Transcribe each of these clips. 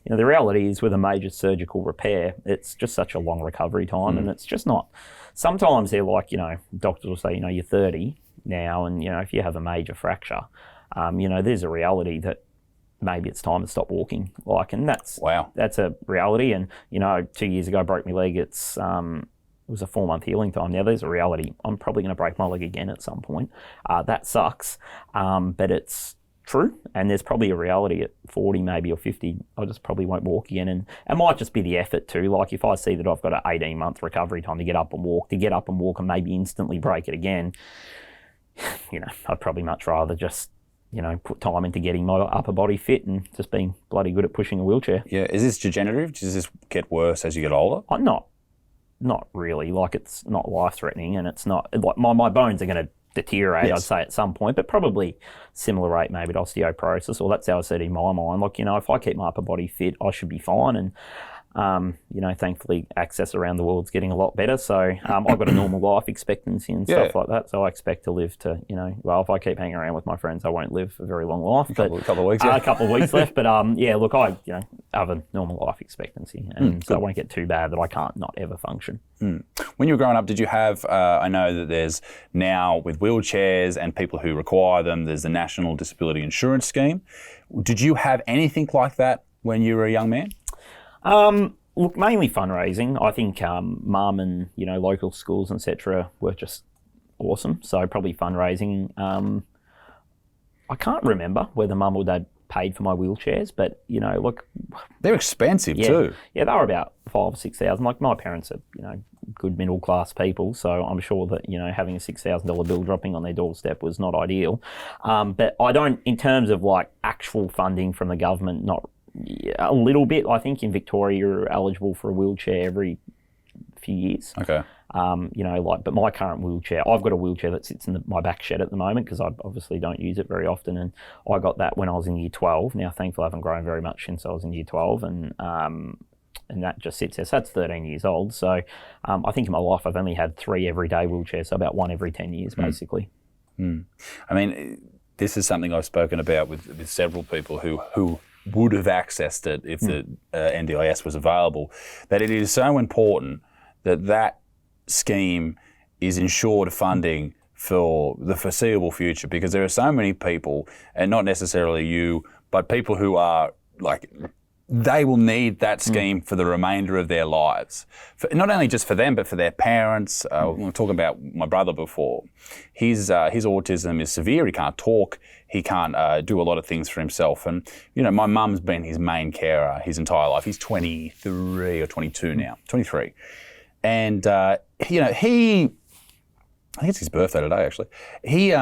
the reality is with a major surgical repair, it's just such a long recovery time, and it's just not. Sometimes they're like, doctors will say, you're 30 now, and if you have a major fracture, there's a reality that maybe it's time to stop walking. And that's a reality. And 2 years ago I broke my leg. It was a 4-month healing time. Now there's a reality. I'm probably going to break my leg again at some point. That sucks, but it's true. And there's probably a reality at 40 maybe or 50, I just probably won't walk again. And it might just be the effort too. Like if I see that I've got an 18-month recovery time to get up and walk and maybe instantly break it again, I'd probably much rather just put time into getting my upper body fit and just being bloody good at pushing a wheelchair. Yeah. Is this degenerative? Does this get worse as you get older? Not really. It's not life-threatening, and it's not like my bones are going to deteriorate, yes. I'd say, at some point, but probably similar rate maybe to osteoporosis, or that's how I see it in my mind. If I keep my upper body fit, I should be fine. And thankfully access around the world's getting a lot better. So I've got a normal life expectancy and stuff like that. So I expect to live to, if I keep hanging around with my friends, I won't live a very long life. A couple of weeks, yeah. A couple of weeks left. But I have a normal life expectancy. And so I won't get too bad that I can't not ever function. When you were growing up, did you have, I know that there's now with wheelchairs and people who require them, there's the National Disability Insurance Scheme. Did you have anything like that when you were a young man? Look, mainly fundraising. I think mum and local schools, etc., were just awesome. So probably fundraising. I can't remember whether mum or dad paid for my wheelchairs, but look, they're expensive too. Yeah, they were about $5,000 or $6,000. Like my parents are good middle class people, so I'm sure that having a $6,000 bill dropping on their doorstep was not ideal. But I don't, in terms of actual funding from the government, not. Yeah, a little bit. I think in Victoria you're eligible for a wheelchair every few years. Okay. But my current wheelchair, I've got a wheelchair that sits in my back shed at the moment because I obviously don't use it very often, and I got that when I was in year 12. Now, thankfully, I haven't grown very much since I was in year 12, and that just sits there. So that's 13 years old. So I think in my life I've only had 3 everyday wheelchairs, so about 1 every 10 years, basically. I mean, this is something I've spoken about with several people who would have accessed it if the NDIS was available, that it is so important that scheme is insured funding for the foreseeable future, because there are so many people, and not necessarily you, but people who are they will need that scheme for the remainder of their lives. Not only just for them, but for their parents. We were talking about my brother before. His autism is severe. He can't talk. He can't do a lot of things for himself. And, my mum's been his main carer his entire life. He's 23 or 22 now, 23. And, I think it's his birthday today, actually. He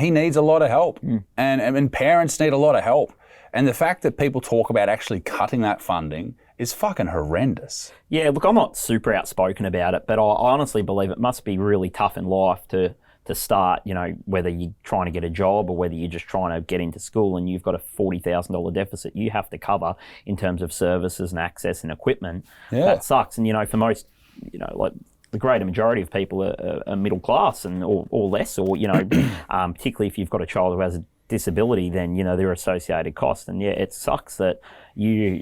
needs a lot of help. And parents need a lot of help. And the fact that people talk about actually cutting that funding is fucking horrendous. Yeah, look, I'm not super outspoken about it, but I honestly believe it must be really tough in life to start, whether you're trying to get a job or whether you're just trying to get into school and you've got a $40,000 deficit you have to cover in terms of services and access and equipment. Yeah. That sucks. And, for most, the greater majority of people are middle class or less, or, particularly if you've got a child who has a disability, then there are associated costs, and it sucks that you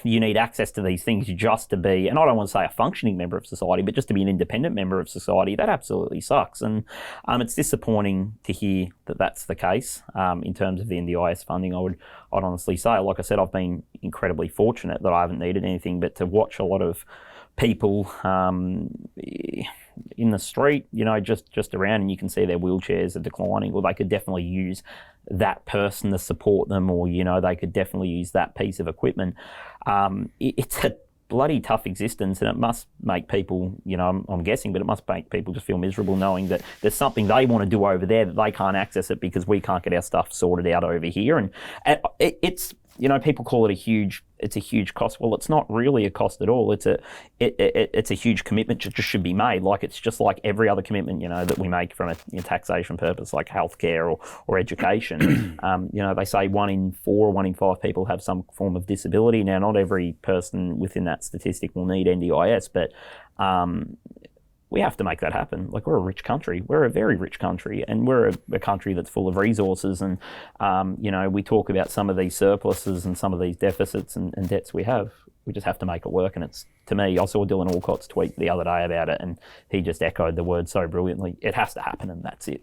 need access to these things just to be, and I don't want to say a functioning member of society, but just to be an independent member of society. That absolutely sucks, and it's disappointing to hear that that's the case. In terms of the NDIS funding, I'd honestly say, like I said, I've been incredibly fortunate that I haven't needed anything, but to watch a lot of people in the street, just around, and you can see their wheelchairs are declining, or they could definitely use that person to support them, or, they could definitely use that piece of equipment. It's a bloody tough existence, and it must make people, I'm guessing, but it must make people just feel miserable knowing that there's something they want to do over there that they can't access it because we can't get our stuff sorted out over here. And it's, people call it it's a huge cost. Well, it's not really a cost at all. It's a huge commitment that just should be made. It's just like every other commitment, that we make from a taxation purpose, like healthcare or education. They say 1 in 4 or 1 in 5 people have some form of disability. Now, not every person within that statistic will need NDIS, but we have to make that happen. Like, we're a rich country. We're a very rich country, and we're a country that's full of resources. And, we talk about some of these surpluses and some of these deficits and debts we have. We just have to make it work. And it's, to me, I saw Dylan Alcott's tweet the other day about it, and he just echoed the word so brilliantly. It has to happen, and that's it.